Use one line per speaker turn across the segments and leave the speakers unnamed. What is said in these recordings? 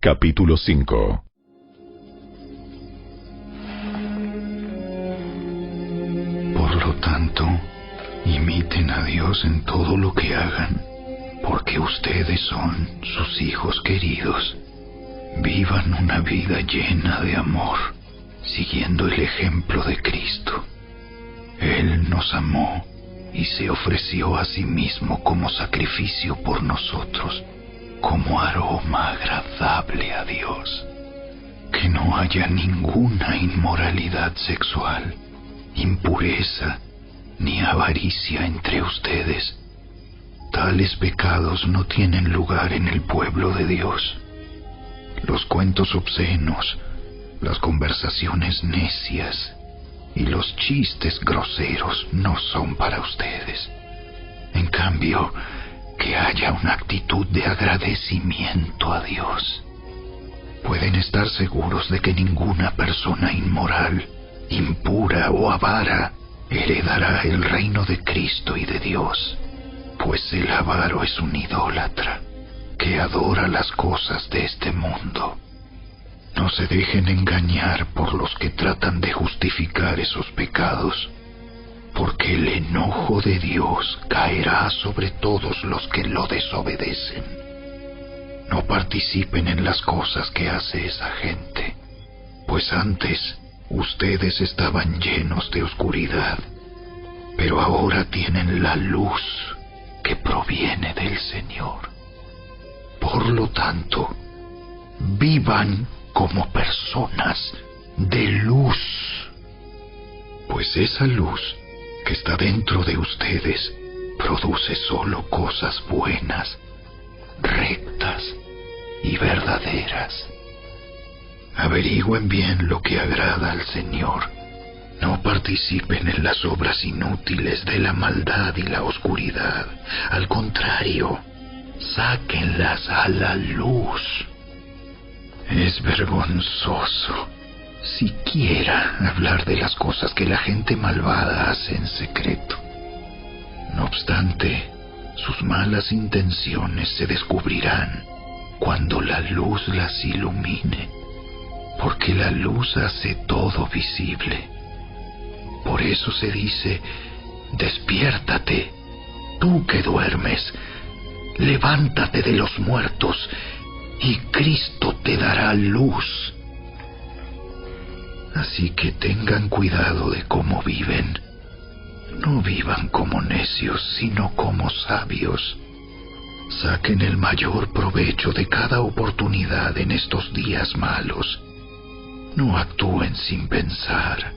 Capítulo 5.
Por lo tanto, imiten a Dios en todo lo que hagan, porque ustedes son sus hijos queridos. Vivan una vida llena de amor, siguiendo el ejemplo de Cristo. Él nos amó y se ofreció a sí mismo como sacrificio por nosotros, como aroma agradable a Dios. Que no haya ninguna inmoralidad sexual, impureza, ni avaricia entre ustedes. Tales pecados no tienen lugar en el pueblo de Dios. Los cuentos obscenos, las conversaciones necias y los chistes groseros no son para ustedes. En cambio, que haya una actitud de agradecimiento a Dios. Pueden estar seguros de que ninguna persona inmoral, impura o avara heredará el reino de Cristo y de Dios, pues el avaro es un idólatra que adora las cosas de este mundo. No se dejen engañar por los que tratan de justificar esos pecados, porque el enojo de Dios caerá sobre todos los que lo desobedecen. No participen en las cosas que hace esa gente, pues antes ustedes estaban llenos de oscuridad, pero ahora tienen la luz que proviene del Señor. Por lo tanto, vivan como personas de luz, pues esa luz que está dentro de ustedes produce solo cosas buenas, rectas y verdaderas. Averigüen bien lo que agrada al Señor. No participen en las obras inútiles de la maldad y la oscuridad. Al contrario, sáquenlas a la luz. Es vergonzoso siquiera hablar de las cosas que la gente malvada hace en secreto. No obstante, sus malas intenciones se descubrirán cuando la luz las ilumine, porque la luz hace todo visible. Por eso se dice: despiértate, tú que duermes, levántate de los muertos, y Cristo te dará luz. Así que tengan cuidado de cómo viven. No vivan como necios, sino como sabios. Saquen el mayor provecho de cada oportunidad en estos días malos. No actúen sin pensar.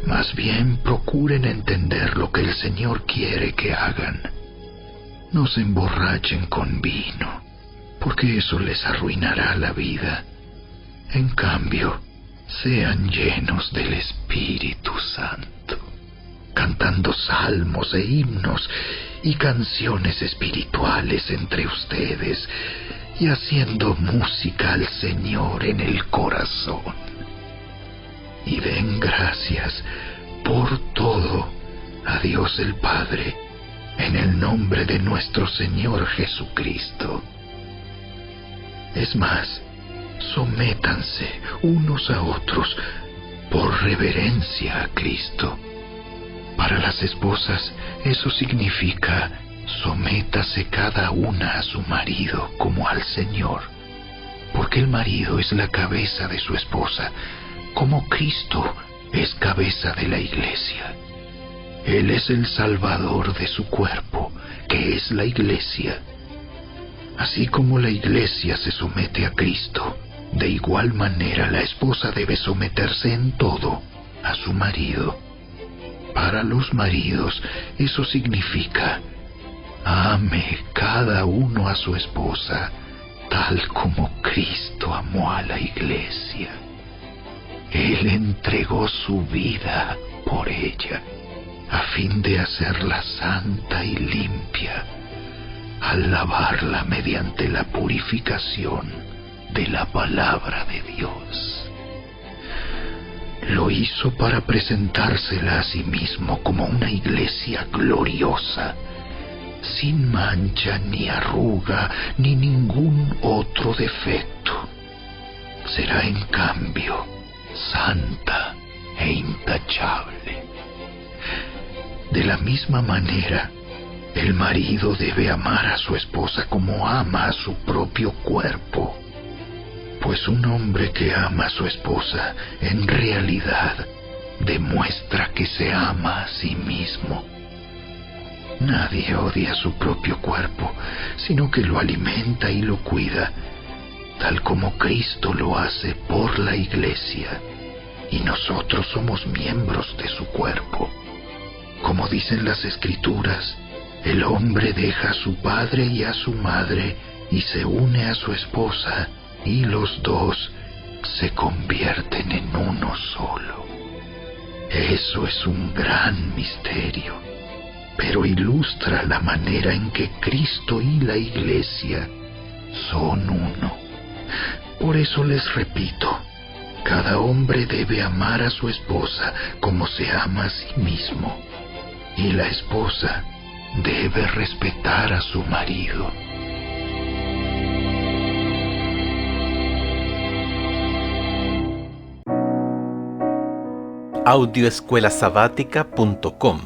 Más bien procuren entender lo que el Señor quiere que hagan. No se emborrachen con vino, porque eso les arruinará la vida. En cambio, sean llenos del Espíritu Santo, cantando salmos e himnos y canciones espirituales entre ustedes, y haciendo música al Señor en el corazón. Y den gracias por todo a Dios el Padre, en el nombre de nuestro Señor Jesucristo. Es más, sométanse unos a otros por reverencia a Cristo. Para las esposas, eso significa: sométase cada una a su marido como al Señor, porque el marido es la cabeza de su esposa, como Cristo es cabeza de la Iglesia. Él es el Salvador de su cuerpo, que es la Iglesia. Así como la Iglesia se somete a Cristo, de igual manera la esposa debe someterse en todo a su marido. Para los maridos, eso significa: ame cada uno a su esposa, tal como Cristo amó a la Iglesia. Él entregó su vida por ella, a fin de hacerla santa y limpia, al lavarla mediante la purificación de la palabra de Dios. Lo hizo para presentársela a sí mismo como una iglesia gloriosa, sin mancha ni arruga ni ningún otro defecto. será en cambio santa e intachable. De la misma manera, el marido debe amar a su esposa como ama a su propio cuerpo, pues un hombre que ama a su esposa en realidad demuestra que se ama a sí mismo. Nadie odia su propio cuerpo, sino que lo alimenta y lo cuida, tal como Cristo lo hace por la Iglesia, y nosotros somos miembros de su cuerpo. Como dicen las Escrituras, el hombre deja a su padre y a su madre y se une a su esposa, y los dos se convierten en uno solo. Eso es un gran misterio, pero ilustra la manera en que Cristo y la Iglesia son uno. Por eso les repito, cada hombre debe amar a su esposa como se ama a sí mismo, y la esposa debe respetar a su marido.
Audioescuelasabática.com.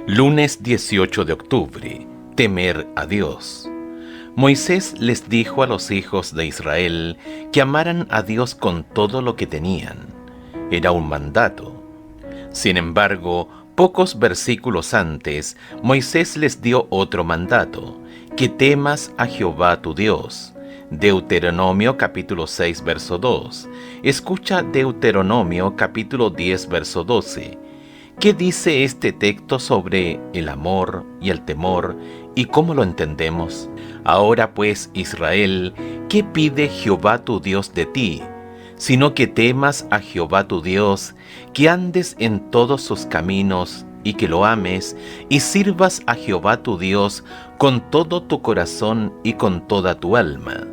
Lunes 18 de octubre. Temer a Dios. Moisés les dijo a los hijos de Israel que amaran a Dios con todo lo que tenían. Era un mandato. Sin embargo, pocos versículos antes, Moisés les dio otro mandato: que temas a Jehová tu Dios. Deuteronomio capítulo 6, verso 2. Escucha Deuteronomio capítulo 10, verso 12. ¿Qué dice este texto sobre el amor y el temor y cómo lo entendemos? Ahora pues, Israel, ¿qué pide Jehová tu Dios de ti? Sino que temas a Jehová tu Dios, que andes en todos sus caminos y que lo ames y sirvas a Jehová tu Dios con todo tu corazón y con toda tu alma.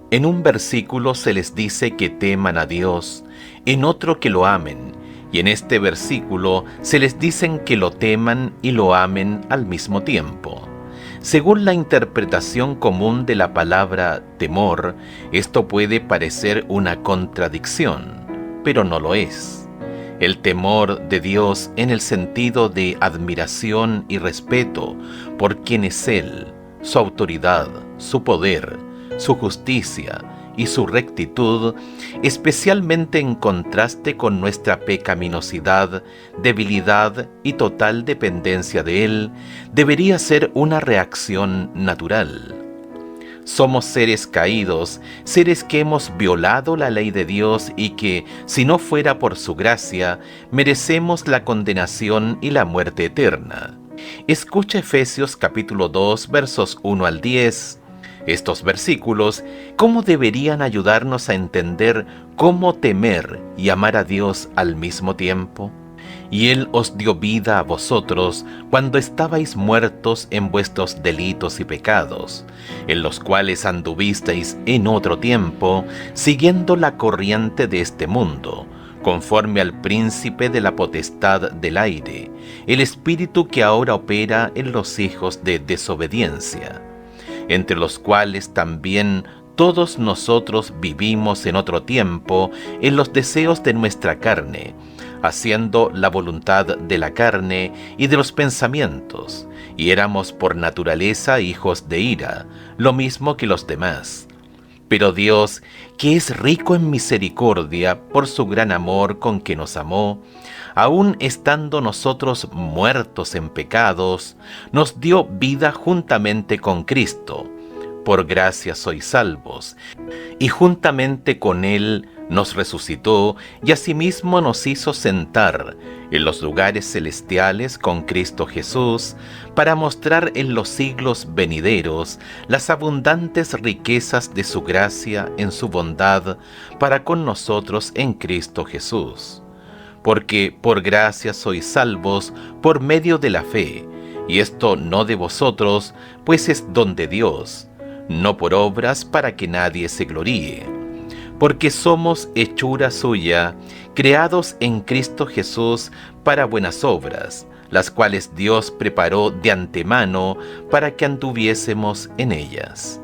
En un versículo se les dice que teman a Dios, en otro que lo amen, y en este versículo se les dicen que lo teman y lo amen al mismo tiempo. Según la interpretación común de la palabra temor, esto puede parecer una contradicción, pero no lo es. El temor de Dios en el sentido de admiración y respeto por quien es Él, su autoridad, su poder, su justicia y su rectitud, especialmente en contraste con nuestra pecaminosidad, debilidad y total dependencia de Él, debería ser una reacción natural. Somos seres caídos, seres que hemos violado la ley de Dios y que, si no fuera por su gracia, merecemos la condenación y la muerte eterna. Escucha Efesios capítulo 2, versos 1 al 10. Estos versículos, ¿cómo deberían ayudarnos a entender cómo temer y amar a Dios al mismo tiempo? Y Él os dio vida a vosotros cuando estabais muertos en vuestros delitos y pecados, en los cuales anduvisteis en otro tiempo, siguiendo la corriente de este mundo, conforme al príncipe de la potestad del aire, el espíritu que ahora opera en los hijos de desobediencia, entre los cuales también todos nosotros vivimos en otro tiempo en los deseos de nuestra carne, haciendo la voluntad de la carne y de los pensamientos, y éramos por naturaleza hijos de ira, lo mismo que los demás. Pero Dios, que es rico en misericordia por su gran amor con que nos amó, aun estando nosotros muertos en pecados, nos dio vida juntamente con Cristo. Por gracia sois salvos, y juntamente con Él nos resucitó y asimismo nos hizo sentar en los lugares celestiales con Cristo Jesús, para mostrar en los siglos venideros las abundantes riquezas de su gracia en su bondad para con nosotros en Cristo Jesús. Porque por gracia sois salvos por medio de la fe, y esto no de vosotros, pues es don de Dios, no por obras para que nadie se gloríe. Porque somos hechura suya, creados en Cristo Jesús para buenas obras, las cuales Dios preparó de antemano para que anduviésemos en ellas.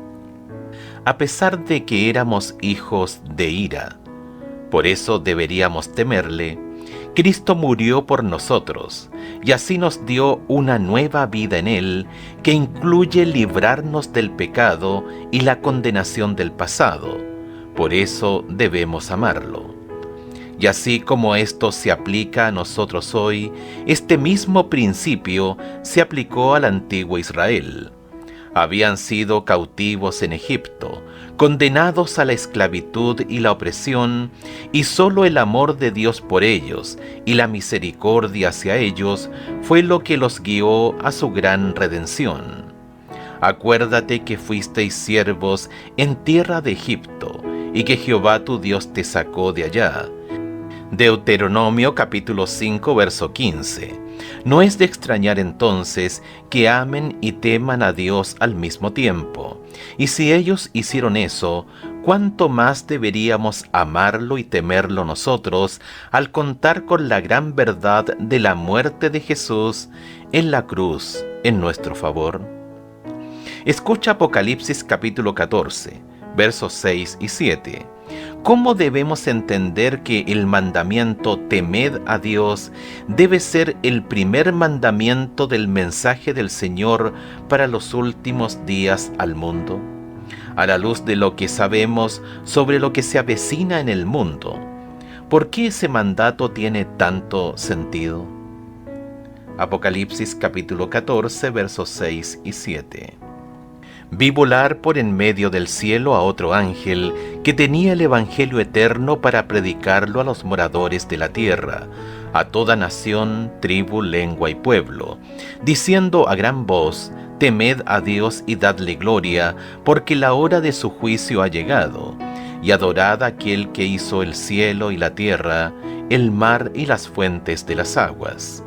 a pesar de que éramos hijos de ira. Por eso deberíamos temerle. Cristo murió por nosotros, y así nos dio una nueva vida en Él, que incluye librarnos del pecado y la condenación del pasado. Por eso debemos amarlo. Y así como esto se aplica a nosotros hoy, este mismo principio se aplicó al antiguo Israel. Habían sido cautivos en Egipto, condenados a la esclavitud y la opresión, y solo el amor de Dios por ellos y la misericordia hacia ellos fue lo que los guió a su gran redención. Acuérdate que fuisteis siervos en tierra de Egipto, y que Jehová tu Dios te sacó de allá. Deuteronomio capítulo 5, verso 15. No es de extrañar entonces que amen y teman a Dios al mismo tiempo. Y si ellos hicieron eso, ¿cuánto más deberíamos amarlo y temerlo nosotros al contar con la gran verdad de la muerte de Jesús en la cruz en nuestro favor? Escucha Apocalipsis capítulo 14, versos 6 y 7. ¿Cómo debemos entender que el mandamiento temed a Dios debe ser el primer mandamiento del mensaje del Señor para los últimos días al mundo? A la luz de lo que sabemos sobre lo que se avecina en el mundo, ¿por qué ese mandato tiene tanto sentido? Apocalipsis capítulo 14, versos 6 y 7. Vi volar por en medio del cielo a otro ángel que tenía el evangelio eterno para predicarlo a los moradores de la tierra, a toda nación, tribu, lengua y pueblo, diciendo a gran voz: temed a Dios y dadle gloria, porque la hora de su juicio ha llegado, y adorad a aquel que hizo el cielo y la tierra, el mar y las fuentes de las aguas.